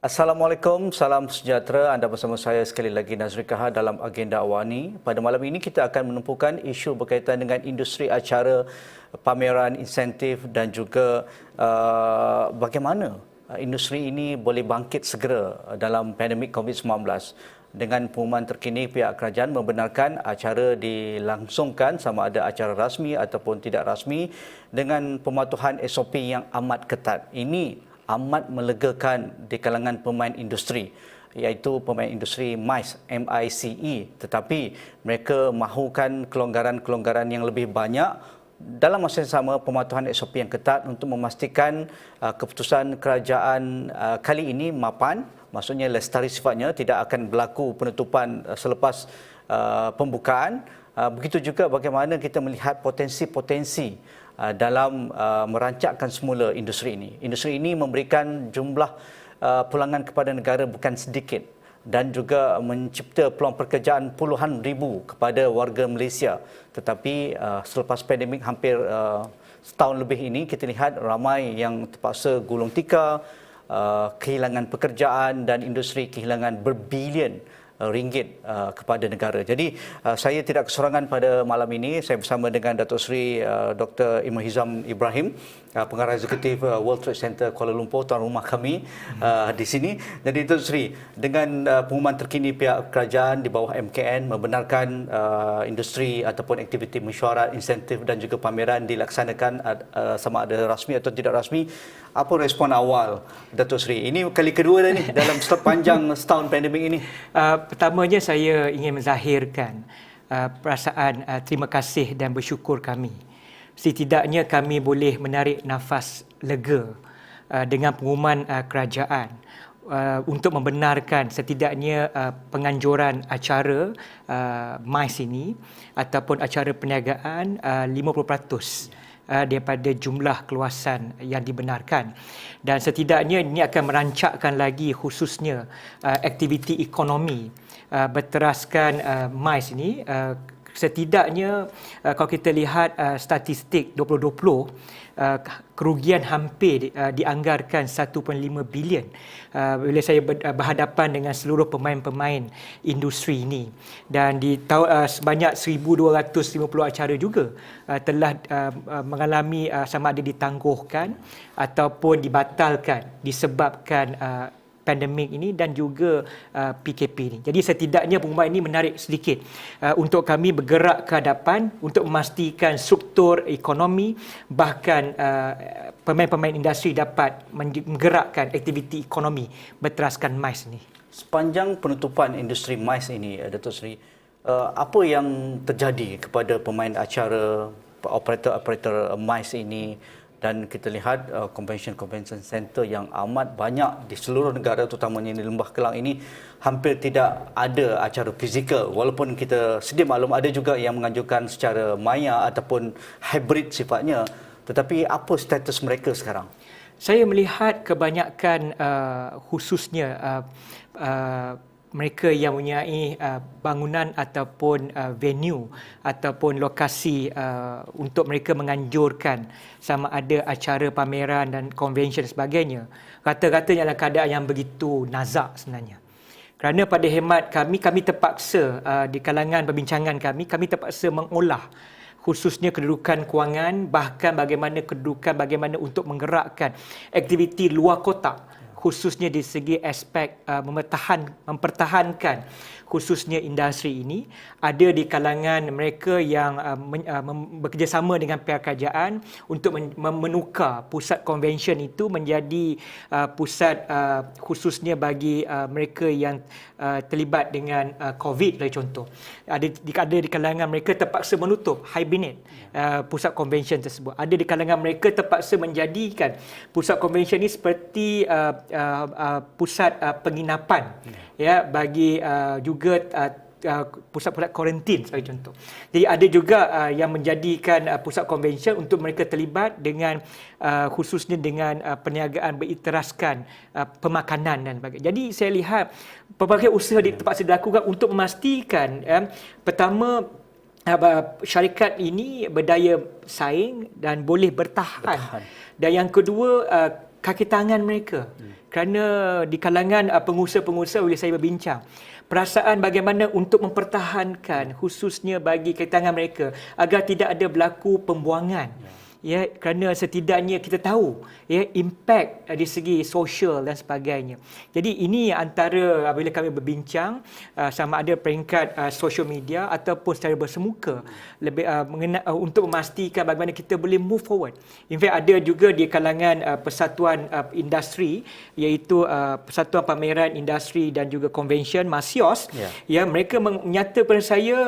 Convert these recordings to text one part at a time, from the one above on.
Assalamualaikum, salam sejahtera. Anda bersama saya sekali lagi Nazri Kahar dalam agenda Awani. Pada malam ini kita akan menumpukan isu berkaitan dengan industri acara, pameran, insentif dan juga bagaimana industri ini boleh bangkit segera dalam pandemik COVID-19. Dengan pengumuman terkini, pihak kerajaan membenarkan acara dilangsungkan sama ada acara rasmi ataupun tidak rasmi dengan pematuhan SOP yang amat ketat. Ini amat melegakan di kalangan pemain industri, iaitu pemain industri MICE, MICE, tetapi mereka mahukan kelonggaran-kelonggaran yang lebih banyak dalam masa yang sama pematuhan SOP yang ketat untuk memastikan keputusan kerajaan kali ini mapan, maksudnya lestari sifatnya, tidak akan berlaku penutupan selepas pembukaan. Begitu juga bagaimana kita melihat potensi-potensi dalam merancangkan semula industri ini. Industri ini memberikan jumlah pulangan kepada negara bukan sedikit dan juga mencipta peluang pekerjaan puluhan ribu kepada warga Malaysia. Tetapi selepas pandemik hampir setahun lebih ini, kita lihat ramai yang terpaksa gulung tikar, kehilangan pekerjaan dan industri kehilangan berbilion ringgit kepada negara. Jadi saya tidak kesorangan pada malam ini. Saya bersama dengan Datuk Seri Dr. Imam Hizam Ibrahim, Pengarah Eksekutif World Trade Center Kuala Lumpur, tuan rumah kami di sini. Jadi Datuk Seri, dengan pengumuman terkini pihak kerajaan di bawah MKN membenarkan industri ataupun aktiviti mesyuarat, insentif dan juga pameran dilaksanakan sama ada rasmi atau tidak rasmi, apa respon awal Datuk Seri? Ini kali kedua dah ni dalam sepanjang setahun pandemik ini. Pertamanya saya ingin menzahirkan perasaan terima kasih dan bersyukur kami. Setidaknya kami boleh menarik nafas lega dengan pengumuman kerajaan untuk membenarkan setidaknya penganjuran acara MICE ini ataupun acara perniagaan 50% daripada jumlah keluasan yang dibenarkan, dan setidaknya ini akan merancakkan lagi khususnya aktiviti ekonomi berteraskan MICE ini. Setidaknya kalau kita lihat statistik 2020, kerugian hampir dianggarkan 1.5 bilion bila saya berhadapan dengan seluruh pemain-pemain industri ini, dan di sebanyak 1,250 acara juga telah mengalami sama ada ditangguhkan ataupun dibatalkan disebabkan pandemik ini dan juga PKP ini. Jadi setidaknya pengumuman ini menarik sedikit untuk kami bergerak ke hadapan untuk memastikan struktur ekonomi, bahkan pemain-pemain industri dapat menggerakkan aktiviti ekonomi berteraskan MICE ini. Sepanjang penutupan industri MICE ini, Datuk Seri, apa yang terjadi kepada pemain acara, operator-operator MICE ini? Dan kita lihat convention center yang amat banyak di seluruh negara, terutamanya di Lembah Kelang ini, hampir tidak ada acara fizikal. Walaupun kita sedia maklum ada juga yang menganjurkan secara maya ataupun hybrid sifatnya. Tetapi apa status mereka sekarang? Saya melihat kebanyakan khususnya mereka yang mempunyai bangunan ataupun venue ataupun lokasi untuk mereka menganjurkan sama ada acara pameran dan convention sebagainya, rata-rata dalam keadaan yang begitu nazak sebenarnya. Kerana pada hemat kami terpaksa di kalangan perbincangan kami terpaksa mengolah khususnya kedudukan kewangan, bahkan bagaimana untuk menggerakkan aktiviti luar kotak, khususnya di segi aspek mempertahankan khususnya industri ini. Ada di kalangan mereka yang bekerjasama dengan pihak kerajaan untuk menukar pusat convention itu menjadi pusat khususnya bagi mereka yang terlibat dengan COVID, dari contoh. Ada di kalangan mereka terpaksa menutup, hibernate pusat convention tersebut. Ada di kalangan mereka terpaksa menjadikan pusat convention ini seperti pusat penginapan, ya, bagi juga pusat-pusat kuarantin sebagai contoh. Jadi ada juga yang menjadikan pusat convention untuk mereka terlibat dengan khususnya dengan perniagaan beriteraskan pemakanan dan sebagainya. Jadi saya lihat pelbagai usaha terpaksa dilakukan untuk memastikan pertama syarikat ini berdaya saing dan boleh bertahan. Dan yang kedua, kaki tangan mereka. kerana di kalangan pengusaha-pengusaha bila saya berbincang, perasaan bagaimana untuk mempertahankan khususnya bagi ketangan mereka agar tidak ada berlaku pembuangan. Ya, kerana setidaknya kita tahu ya impak dari segi sosial dan sebagainya. Jadi ini antara apabila kami berbincang sama ada peringkat social media ataupun secara bersemuka lebih untuk memastikan bagaimana kita boleh move forward. In fact ada juga di kalangan persatuan industri iaitu Persatuan Pameran Industri dan juga Convention MASIOS ya mereka menyata kepada saya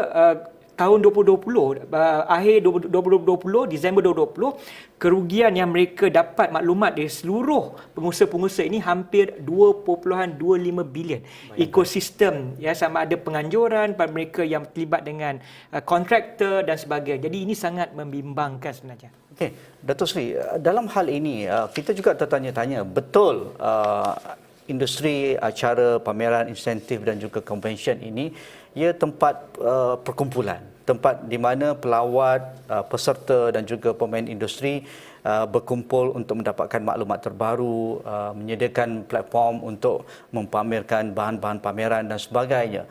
tahun 2020, akhir 2020, Disember 2020, kerugian yang mereka dapat maklumat dari seluruh pengusaha-pengusaha ini hampir 2.25 bilion. Ekosistem ya sama ada penganjuran pada mereka yang terlibat dengan kontraktor dan sebagainya. Jadi ini sangat membimbangkan sebenarnya. Okey, Datuk Seri, dalam hal ini kita juga tertanya-tanya, betul industri acara pameran insentif dan juga convention ini ia tempat perkumpulan, tempat di mana pelawat, peserta dan juga pemain industri berkumpul untuk mendapatkan maklumat terbaru, menyediakan platform untuk mempamerkan bahan-bahan pameran dan sebagainya.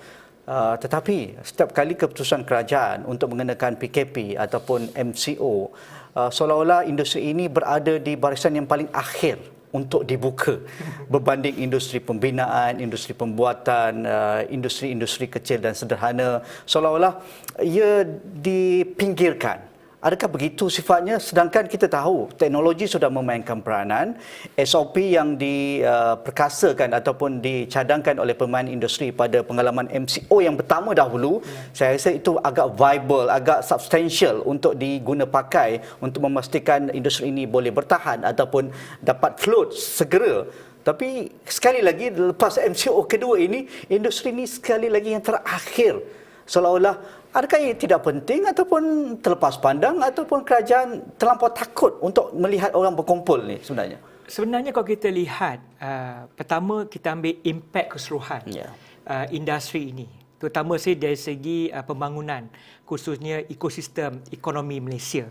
Tetapi setiap kali keputusan kerajaan untuk mengenakan PKP ataupun MCO, seolah-olah industri ini berada di barisan yang paling akhir untuk dibuka berbanding industri pembinaan, industri pembuatan, industri-industri kecil dan sederhana, seolah-olah ia dipinggirkan. Adakah begitu sifatnya? Sedangkan kita tahu teknologi sudah memainkan peranan, SOP yang diperkasakan ataupun dicadangkan oleh pemain industri pada pengalaman MCO yang pertama dahulu, saya rasa itu agak viable, agak substantial untuk diguna pakai untuk memastikan industri ini boleh bertahan ataupun dapat float segera. Tapi sekali lagi lepas MCO kedua ini, industri ini sekali lagi yang terakhir. Seolah-olah adakah ia tidak penting ataupun terlepas pandang ataupun kerajaan terlampau takut untuk melihat orang berkumpul ni sebenarnya? Sebenarnya kalau kita lihat, pertama kita ambil impak keseluruhan industri ini. Terutama dari segi pembangunan, khususnya ekosistem ekonomi Malaysia.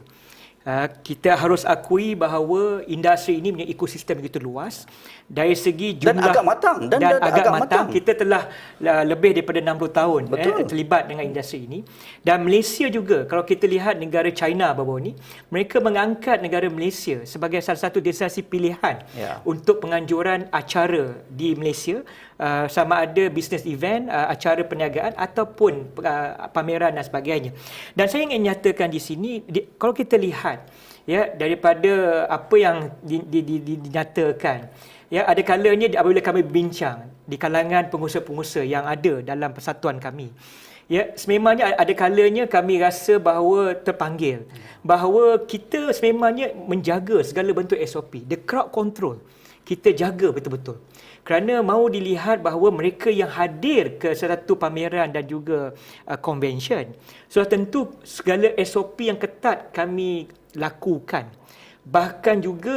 Kita harus akui bahawa industri ini punya ekosistem begitu luas. Dari segi jumlah dan agak matang dan agak matang, kita telah lebih daripada 60 tahun terlibat dengan industri ini. Dan Malaysia juga, kalau kita lihat negara China baru-baru ini, mereka mengangkat negara Malaysia sebagai salah satu destinasi pilihan untuk penganjuran acara di Malaysia, sama ada business event, acara perniagaan ataupun pameran dan sebagainya. Dan saya ingin nyatakan di sini, kalau kita lihat ya daripada apa yang dinyatakan, ya ada kalanya apabila kami berbincang di kalangan pengusaha-pengusaha yang ada dalam persatuan kami, ya sememangnya ada kalanya kami rasa bahawa terpanggil, bahawa kita sememangnya menjaga segala bentuk SOP, the crowd control kita jaga betul-betul. Kerana mahu dilihat bahawa mereka yang hadir ke satu pameran dan juga convention, sudah tentu segala SOP yang ketat kami lakukan. Bahkan juga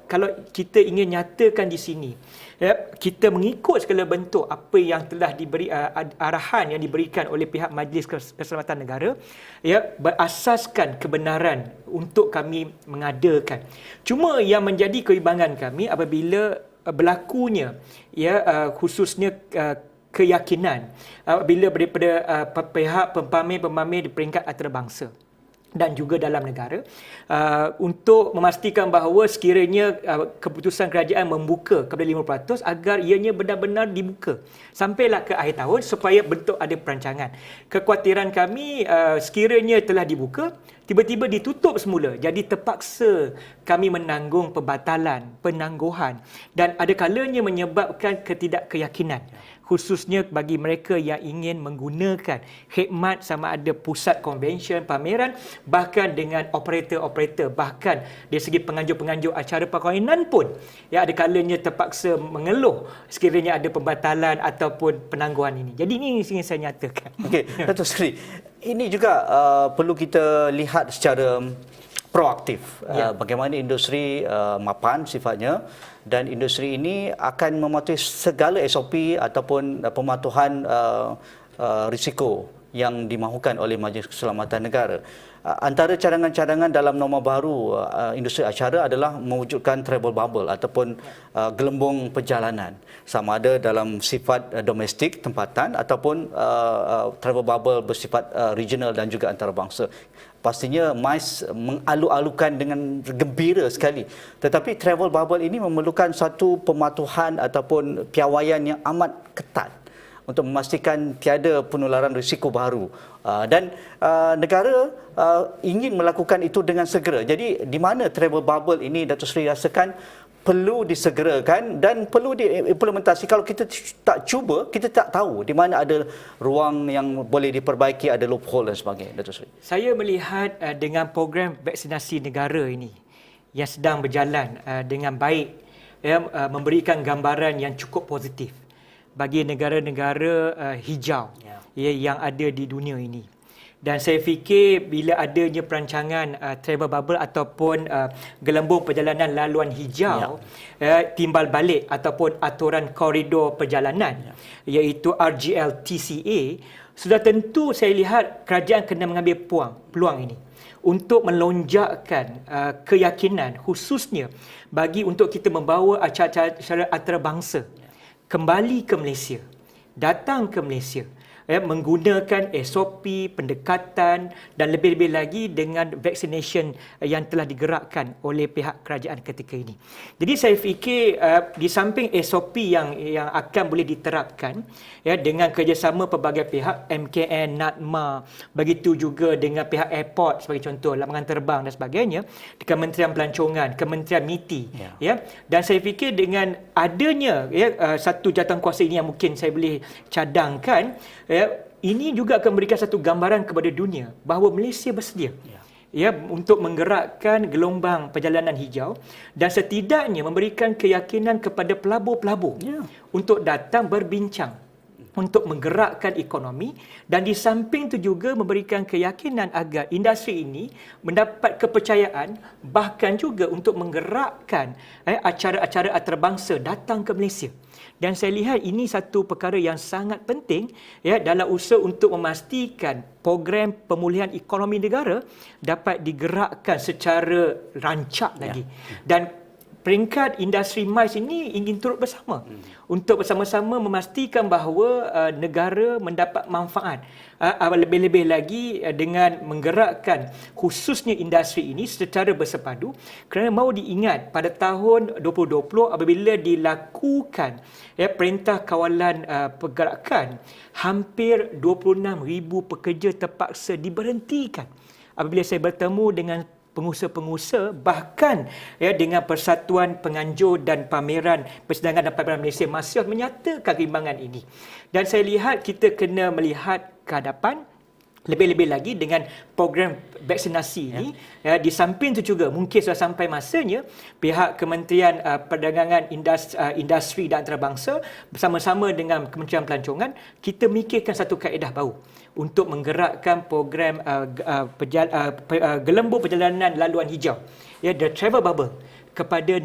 kalau kita ingin nyatakan di sini, ya, kita mengikut segala bentuk apa yang telah diberi arahan yang diberikan oleh pihak Majlis Keselamatan Negara, ya, berasaskan kebenaran untuk kami mengadakan. Cuma yang menjadi kebimbangan kami apabila berlakunya khususnya keyakinan bila daripada pihak pempamer-pempamer di peringkat antarabangsa dan juga dalam negara untuk memastikan bahawa sekiranya keputusan kerajaan membuka kepada 5% agar ianya benar-benar dibuka sampailah ke akhir tahun supaya bentuk ada perancangan. Kekhawatiran kami sekiranya telah dibuka tiba-tiba ditutup semula, jadi terpaksa kami menanggung pembatalan, penangguhan dan ada kalanya menyebabkan ketidakkeyakinan, khususnya bagi mereka yang ingin menggunakan khidmat sama ada pusat konvensyen, pameran, bahkan dengan operator-operator, bahkan dari segi penganjur-penganjur acara perkahwinan pun ya ada kalanya terpaksa mengeluh sekiranya ada pembatalan ataupun penangguhan ini. Jadi ini ingin saya nyatakan. Okey, Datuk Seri, ini juga perlu kita lihat secara proaktif. Bagaimana industri mapan sifatnya dan industri ini akan mematuhi segala SOP ataupun pematuhan risiko yang dimahukan oleh Majlis Keselamatan Negara. antara cadangan-cadangan dalam norma baru industri acara adalah mewujudkan travel bubble ataupun gelembung perjalanan, sama ada dalam sifat domestik tempatan ataupun travel bubble bersifat regional dan juga antarabangsa. Pastinya MICE mengalu-alukan dengan gembira sekali. Tetapi travel bubble ini memerlukan satu pematuhan ataupun piawaian yang amat ketat untuk memastikan tiada penularan risiko baru. Dan negara ingin melakukan itu dengan segera. Jadi di mana travel bubble ini Datuk Seri rasakan perlu disegerakan dan perlu diimplementasi. Kalau kita tak cuba, kita tak tahu di mana ada ruang yang boleh diperbaiki, ada loophole dan sebagainya, Datuk Seri. Saya melihat dengan program vaksinasi negara ini yang sedang berjalan dengan baik, memberikan gambaran yang cukup positif bagi negara-negara hijau yang ada di dunia ini. Dan saya fikir bila adanya perancangan travel bubble ataupun gelembung perjalanan laluan hijau, timbal balik ataupun aturan koridor perjalanan, iaitu RGL-TCA, sudah tentu saya lihat kerajaan kena mengambil peluang ini untuk melonjakkan keyakinan khususnya bagi untuk kita membawa acara-acara antarabangsa kembali ke Malaysia, datang ke Malaysia, menggunakan SOP, pendekatan dan lebih-lebih lagi dengan vaccination yang telah digerakkan oleh pihak kerajaan ketika ini. Jadi saya fikir di samping SOP yang akan boleh diterapkan dengan kerjasama pelbagai pihak, MKN, NADMA, begitu juga dengan pihak airport sebagai contoh, lapangan terbang dan sebagainya, di Kementerian Pelancongan, Kementerian MITI, dan saya fikir dengan adanya satu jawatankuasa ini yang mungkin saya boleh cadangkan, ini juga akan memberikan satu gambaran kepada dunia bahawa Malaysia bersedia untuk menggerakkan gelombang perjalanan hijau dan setidaknya memberikan keyakinan kepada pelabur-pelabur untuk datang berbincang, untuk menggerakkan ekonomi, dan di samping itu juga memberikan keyakinan agar industri ini mendapat kepercayaan, bahkan juga untuk menggerakkan acara-acara antarabangsa datang ke Malaysia. Dan saya lihat ini satu perkara yang sangat penting dalam usaha untuk memastikan program pemulihan ekonomi negara dapat digerakkan secara rancak lagi. Dan peringkat industri MICE ini ingin turut bersama untuk bersama-sama memastikan bahawa negara mendapat manfaat, lebih-lebih lagi dengan menggerakkan khususnya industri ini secara bersepadu, kerana mahu diingat pada tahun 2020 apabila dilakukan perintah kawalan pergerakan, hampir 26,000 pekerja terpaksa diberhentikan. Apabila saya bertemu dengan pengusaha-pengusaha, bahkan dengan Persatuan Penganjur dan Pameran Persidangan dan Pameran Malaysia masih menyatakan kebimbangan ini. Dan saya lihat kita kena melihat ke hadapan, lebih-lebih lagi dengan program vaksinasi ini. Di samping itu juga mungkin sudah sampai masanya pihak Kementerian Perdagangan, Industri dan Antarabangsa bersama-sama dengan Kementerian Pelancongan, kita mikirkan satu kaedah baru untuk menggerakkan program gelembung perjalanan laluan hijau, the travel bubble, kepada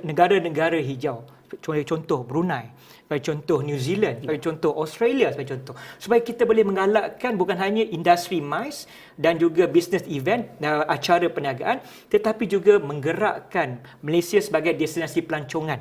negara-negara hijau. Contoh Brunei, sebagai contoh New Zealand, sebagai contoh Australia, sebagai contoh, supaya kita boleh menggalakkan bukan hanya industri MICE dan juga business event, acara perniagaan, tetapi juga menggerakkan Malaysia sebagai destinasi pelancongan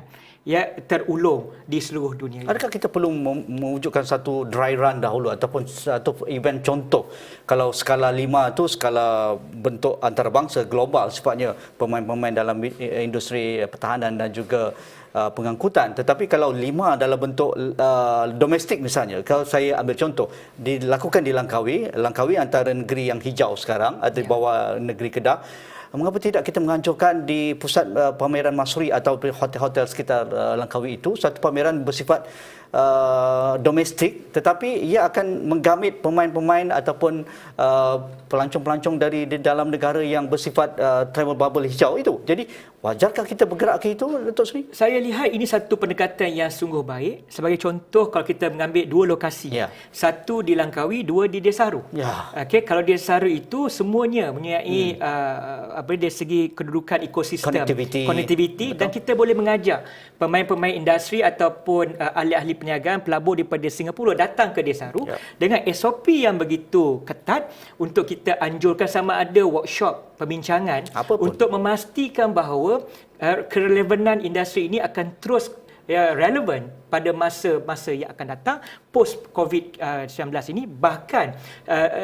terulung di seluruh dunia. Adakah kita perlu mewujudkan satu dry run dahulu ataupun satu event contoh? Kalau skala 5 tu skala bentuk antarabangsa global, sifatnya pemain-pemain dalam industri pertahanan dan juga pengangkutan. Tetapi kalau 5 dalam bentuk domestik misalnya, kalau saya ambil contoh, dilakukan di Langkawi antara negeri yang hijau sekarang, ada di bawah negeri Kedah. Mengapa tidak kita menghancurkan di pusat pameran Masri atau hotel-hotel sekitar Langkawi itu, satu pameran bersifat domestik, tetapi ia akan menggamit pemain-pemain ataupun pelancong-pelancong dari dalam negara yang bersifat travel bubble hijau itu. Jadi wajarkah kita bergerak ke itu, Datuk Seri? Saya lihat ini satu pendekatan yang sungguh baik. Sebagai contoh, kalau kita mengambil dua lokasi, satu di Langkawi, dua di Desaru. Kalau di Desaru itu semuanya mempunyai dari segi kedudukan ekosistem, Connectivity. dan kita boleh mengajak pemain-pemain industri ataupun ahli-ahli perniagaan pelabur daripada Singapura datang ke Desaru dengan SOP yang begitu ketat untuk kita anjurkan sama ada workshop perbincangan untuk memastikan bahawa kerelevanan industri ini akan terus relevan pada masa-masa yang akan datang post COVID-19 ini, bahkan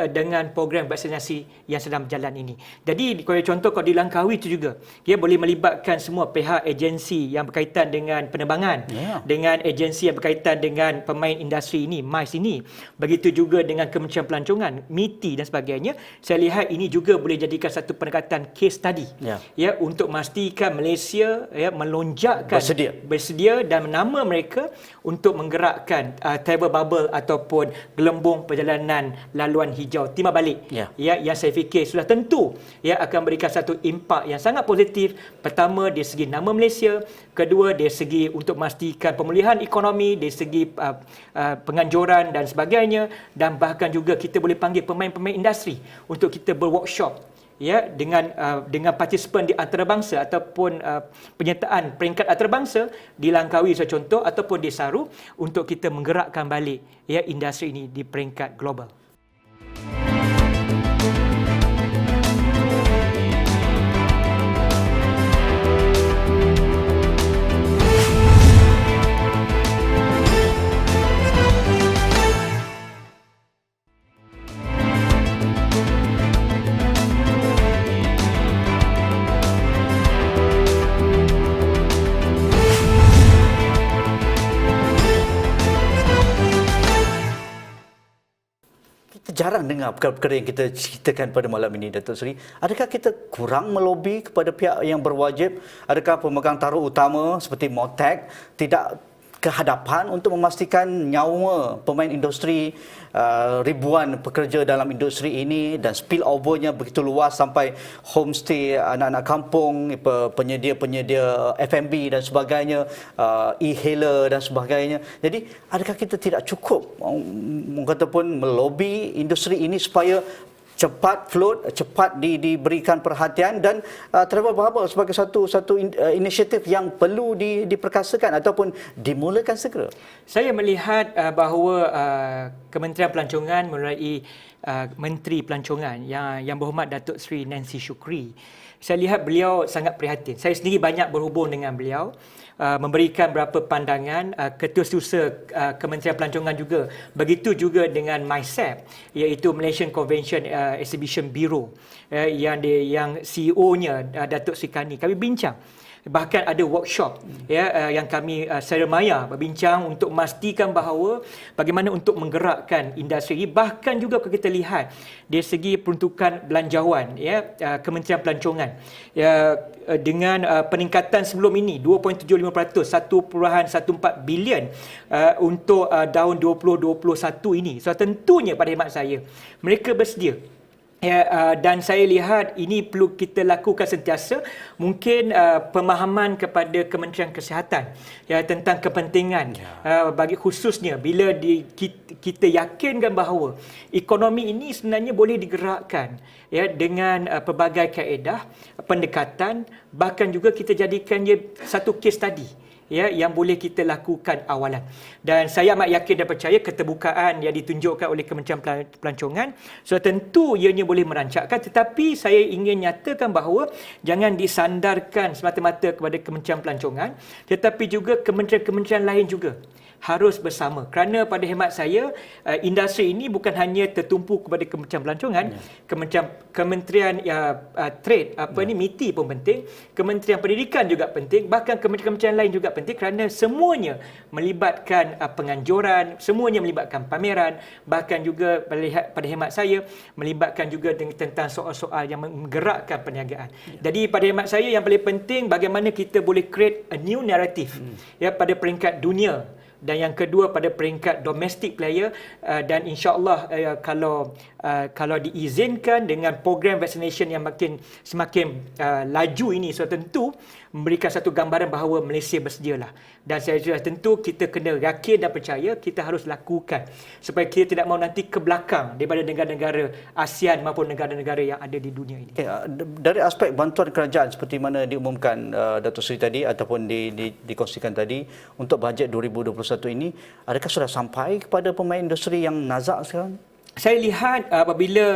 dengan program vaksinasi yang sedang berjalan ini. Jadi contoh kalau di Langkawi itu juga dia boleh melibatkan semua pihak agensi yang berkaitan dengan penerbangan, dengan agensi yang berkaitan dengan pemain industri ini, MICE ini, begitu juga dengan Kementerian Pelancongan, MITI dan sebagainya. Saya lihat ini juga boleh jadikan satu pendekatan case study untuk memastikan Malaysia melonjakkan bersedia dan nama mereka untuk menggerakkan travel bubble ataupun gelembung perjalanan laluan hijau timbal balik yang saya fikir sudah tentu akan berikan satu impak yang sangat positif. Pertama dari segi nama Malaysia, kedua dari segi untuk memastikan pemulihan ekonomi, dari segi penganjuran dan sebagainya, dan bahkan juga kita boleh panggil pemain-pemain industri untuk kita berworkshop dengan partisipan di antarabangsa ataupun penyertaan peringkat antarabangsa di Langkawi contoh ataupun di Saru untuk kita menggerakkan balik industri ini di peringkat global. Jarang dengar perkara-perkara yang kita ceritakan pada malam ini, Datuk Seri. Adakah kita kurang melobi kepada pihak yang berwajib? Adakah pemegang taruh utama seperti MOTAC tidak ke hadapan untuk memastikan nyawa pemain industri, ribuan pekerja dalam industri ini, dan spillovernya begitu luas sampai homestay anak-anak kampung, penyedia-penyedia F&B dan sebagainya, e-hailer dan sebagainya. Jadi adakah kita tidak cukup ataupun melobi industri ini supaya cepat float, cepat diberikan perhatian, dan travel bubble sebagai satu inisiatif yang perlu diperkasakan ataupun dimulakan segera? Saya melihat bahawa Kementerian Pelancongan melalui Menteri Pelancongan yang berhormat Datuk Seri Nancy Shukri, saya lihat beliau sangat prihatin. Saya sendiri banyak berhubung dengan beliau, memberikan beberapa pandangan. Ketua Setiausaha Kementerian Pelancongan juga, begitu juga dengan MICEP, iaitu Malaysian Convention Exhibition Bureau, yang CEO-nya Datuk Sri Kani. Kami bincang, bahkan ada workshop yang kami seremaya berbincang untuk memastikan bahawa bagaimana untuk menggerakkan industri ini. Bahkan juga kalau kita lihat dari segi peruntukan belanjawan Kementerian Pelancongan dengan peningkatan sebelum ini 2.75%, 1.14 bilion untuk tahun 2021 ini. So tentunya pada khidmat saya mereka bersedia. Dan saya lihat ini perlu kita lakukan sentiasa. Mungkin pemahaman kepada Kementerian Kesihatan tentang kepentingan bagi khususnya bila kita yakinkan bahawa ekonomi ini sebenarnya boleh digerakkan dengan pelbagai kaedah, pendekatan, bahkan juga kita jadikan ia satu case study yang boleh kita lakukan awalan. Dan saya amat yakin dan percaya keterbukaan yang ditunjukkan oleh Kementerian Pelancongan tentu ianya boleh merancangkan, tetapi saya ingin nyatakan bahawa jangan disandarkan semata-mata kepada Kementerian Pelancongan, tetapi juga kementerian-kementerian lain juga harus bersama. Kerana pada khidmat saya, industri ini bukan hanya tertumpu kepada Kementerian Pelancongan, Kementerian Trade, MITI pun penting, Kementerian Pendidikan juga penting, bahkan kementerian-kementerian lain juga penting, kerana semuanya melibatkan penganjuran, semuanya melibatkan pameran, bahkan juga pada khidmat saya melibatkan juga tentang soal-soal yang menggerakkan perniagaan. Jadi pada khidmat saya yang paling penting bagaimana kita boleh create a new narrative pada peringkat dunia, dan yang kedua pada peringkat domestic player, dan insya-Allah kalau diizinkan dengan program vaccination yang semakin laju ini, so tentu memberikan satu gambaran bahawa Malaysia bersedialah. Dan saya sudah tentu kita kena yakin dan percaya kita harus lakukan supaya kita tidak mahu nanti ke belakang daripada negara-negara ASEAN maupun negara-negara yang ada di dunia ini. Okay, dari aspek bantuan kerajaan seperti mana diumumkan Datuk Seri tadi ataupun dikongsikan tadi untuk bajet 2021 ini, adakah sudah sampai kepada pemain industri yang nazak sekarang? Saya lihat apabila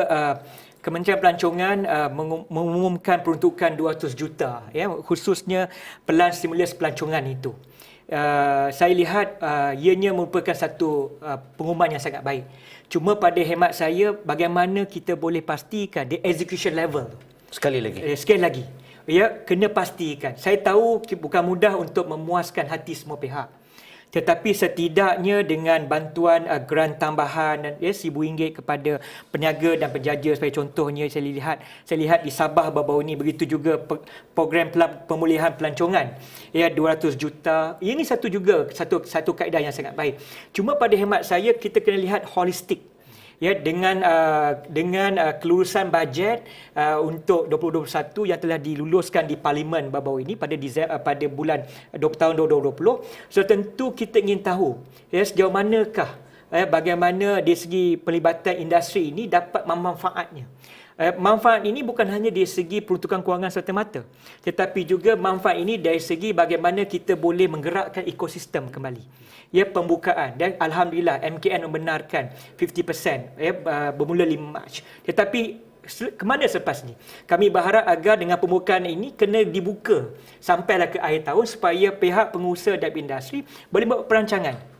Kementerian Pelancongan mengumumkan peruntukan 200 juta, ya, khususnya pelan stimulus pelancongan itu. Saya lihat ianya merupakan satu pengumuman yang sangat baik. Cuma pada hemat saya, bagaimana kita boleh pastikan the execution level. Sekali lagi. Ya, kena pastikan. Saya tahu bukan mudah untuk memuaskan hati semua pihak. Tetapi setidaknya dengan bantuan grant tambahan RM1,000 kepada peniaga dan penjaja sebagai contohnya, saya lihat di Sabah baru-baru ini, begitu juga program pemulihan pelancongan, ya, 200 juta. Ini satu kaedah yang sangat baik. Cuma pada hemat saya kita kena lihat holistik. Ya, dengan kelurusan bajet untuk 2021 yang telah diluluskan di Parlimen baru-baru ini pada bulan tahun 2020, so tentu kita ingin tahu, ya, sejauh manakah bagaimana dari segi pelibatan industri ini dapat memanfaatnya. Manfaat ini bukan hanya dari segi peruntukan kewangan semata-mata, tetapi juga manfaat ini dari segi bagaimana kita boleh menggerakkan ekosistem kembali. Ya, pembukaan, dan alhamdulillah MKN membenarkan 50%, ya, bermula 5 Mac. Tetapi ke mana selepas ni? Kami berharap agar dengan pembukaan ini kena dibuka sampailah ke akhir tahun supaya pihak pengusaha dan industri boleh buat perancangan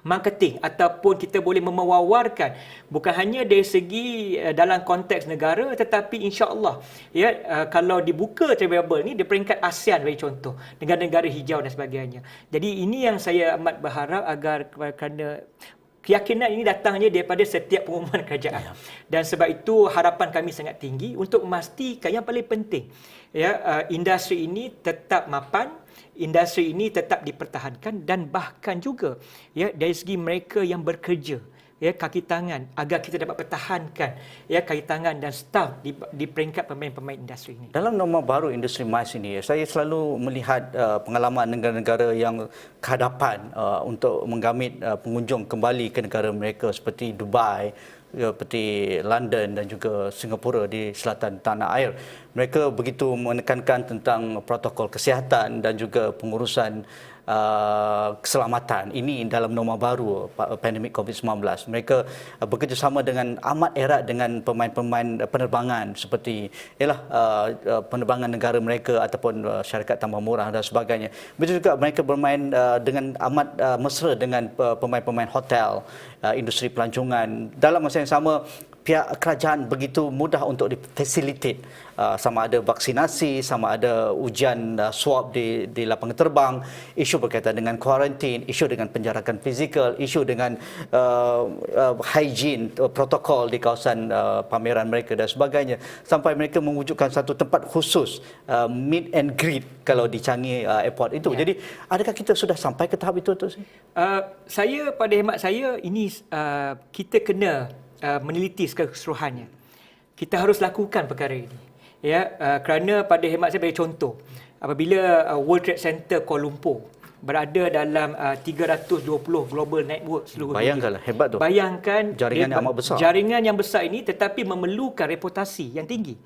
marketing ataupun kita boleh mewawarkan bukan hanya dari segi dalam konteks negara, tetapi insya-Allah, ya, kalau dibuka travelable ni di peringkat ASEAN bagi contoh, negara-negara hijau dan sebagainya. Jadi ini yang saya amat berharap agar kerana keyakinan ini datangnya daripada setiap pengumuman kerajaan. Dan sebab itu harapan kami sangat tinggi untuk memastikan yang paling penting, ya, industri ini tetap mapan, industri ini tetap dipertahankan, dan bahkan juga, ya, dari segi mereka yang bekerja, ya, kaki tangan, agar kita dapat pertahankan, ya, kaki tangan dan staf di peringkat pemain-pemain industri ini. Dalam norma baru industri MICE ini, saya selalu melihat pengalaman negara-negara yang kehadapan untuk menggamit pengunjung kembali ke negara mereka seperti Dubai, seperti London dan juga Singapura di selatan tanah air. Mereka begitu menekankan tentang protokol kesihatan dan juga pengurusan keselamatan ini dalam norma baru pandemik COVID-19. Mereka bekerjasama dengan amat erat dengan pemain-pemain penerbangan seperti penerbangan negara mereka ataupun syarikat tambang murah dan sebagainya. Begitu juga mereka bermain dengan amat mesra dengan pemain-pemain hotel, industri pelancongan. Dalam masa yang sama, pihak kerajaan begitu mudah untuk difasilitate sama ada vaksinasi, sama ada ujian swab di lapangan terbang, isu berkaitan dengan kuarantin, isu dengan penjarakan fizikal, isu dengan hygiene, protokol di kawasan pameran mereka dan sebagainya, sampai mereka mewujudkan satu tempat khusus meet and greet kalau di Changi Airport itu. Ya. Jadi adakah kita sudah sampai ke tahap itu, Tuan? Saya pada hemat saya ini kita kena meneliti secara keseluruhannya. Kita harus lakukan perkara ini, ya, kerana pada hemat saya bagi contoh, apabila World Trade Center Kuala Lumpur berada dalam 320 global network seluruh Bayangkanlah, dunia. hebat tu. Bayangkan jaringan yang amat besar. Jaringan yang besar ini tetapi memerlukan reputasi yang tinggi.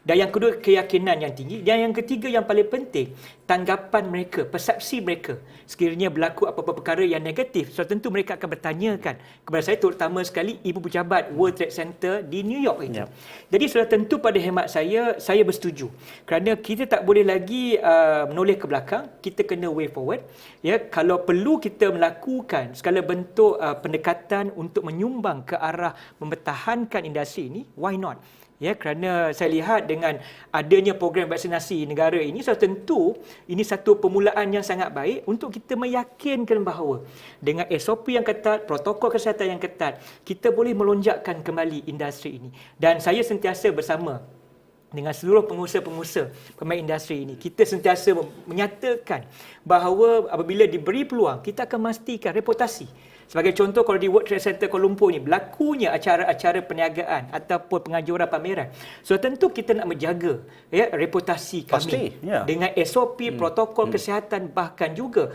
Dan yang kedua, keyakinan yang tinggi. Dan yang ketiga yang paling penting, tanggapan mereka, persepsi mereka. Sekiranya berlaku apa-apa perkara yang negatif, so tentu mereka akan bertanyakan kepada saya, terutama sekali ibu pejabat World Trade Center di New York itu. Yep. Jadi sudah tentu pada hemat saya bersetuju. Kerana kita tak boleh lagi menoleh ke belakang, kita kena way forward. Ya, kalau perlu kita melakukan segala bentuk pendekatan untuk menyumbang ke arah mempertahankan industri ini, why not? Ya, kerana saya lihat dengan adanya program vaksinasi negara ini, so tentu ini satu permulaan yang sangat baik untuk kita meyakinkan bahawa dengan SOP yang ketat, protokol kesihatan yang ketat, kita boleh melonjakkan kembali industri ini. Dan saya sentiasa bersama dengan seluruh pengusaha-pengusaha pemain industri ini, kita sentiasa menyatakan bahawa apabila diberi peluang, kita akan memastikan reputasi. Sebagai contoh, kalau di World Trade Center Kuala Lumpur ni berlakunya acara-acara perniagaan ataupun pengajuran pameran, so tentu kita nak menjaga reputasi kami dengan SOP, protokol kesihatan, bahkan juga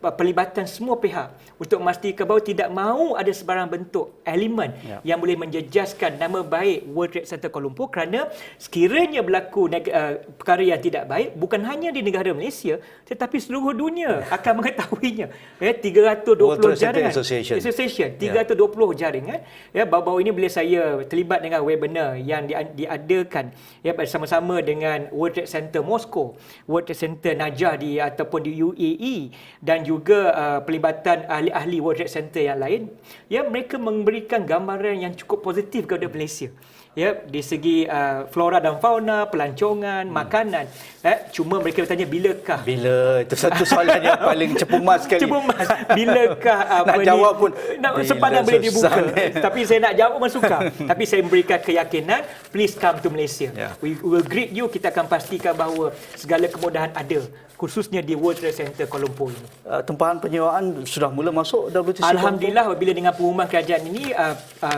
pelibatan semua pihak untuk memastikan bahawa tidak mahu ada sebarang bentuk elemen yang boleh menjejaskan nama baik World Trade Center Kuala Lumpur, kerana sekiranya berlaku perkara yang tidak baik, bukan hanya di negara Malaysia tetapi seluruh dunia akan mengetahuinya. 320 jaringan Association 320 jaringan. Baru-baru ini bila saya terlibat dengan webinar yang diadakan bersama-sama dengan World Trade Center Moscow, World Trade Center Najah ataupun di UAE, dan juga pelibatan ahli-ahli World Trade Center yang lain, mereka memberikan gambaran yang cukup positif kepada Malaysia. Di segi flora dan fauna, pelancongan, makanan. Cuma mereka bertanya bilakah? Bila, itu satu soalan yang paling cepumas sekali. Cepumas. Bilakah nak jawab pun sepadan boleh dibuka. Tapi saya nak jawab pun sukar. Tapi saya memberikan keyakinan, please come to Malaysia. We will greet you. Kita akan pastikan bahawa segala kemudahan ada, khususnya di World Trade Center Kuala Lumpur ini. Tempahan penyewaan sudah mula masuk WTC. Alhamdulillah, bila dengan pengumuman kerajaan ini,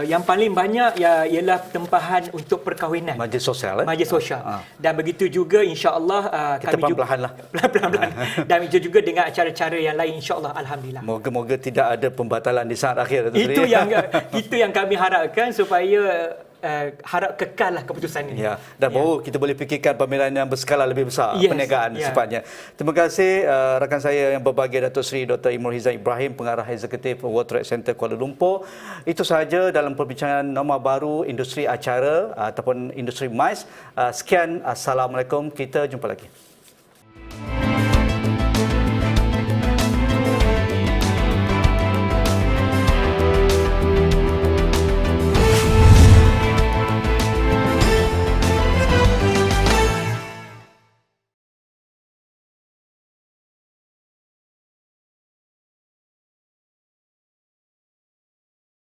yang paling banyak ialah tempahan untuk perkahwinan. Majlis sosial. Majlis sosial. Dan begitu juga insya-Allah kita kami pelan-pelan lah. Pelan-pelan. Dan itu juga dengan acara-acara yang lain, insya-Allah. Alhamdulillah. Moga-moga tidak ada pembatalan di saat akhir. Itu yang kami harapkan, supaya harap kekal lah keputusan ini. Dan baru kita boleh fikirkan pameran yang berskala lebih besar, perniagaan sifatnya. Terima kasih rakan saya yang berbahagia, Datuk Seri Dr. Imrul Hizan Ibrahim, Pengarah Eksekutif World Trade Center Kuala Lumpur. Itu sahaja dalam perbincangan norma baru industri acara ataupun industri MICE. Sekian, Assalamualaikum. Kita jumpa lagi.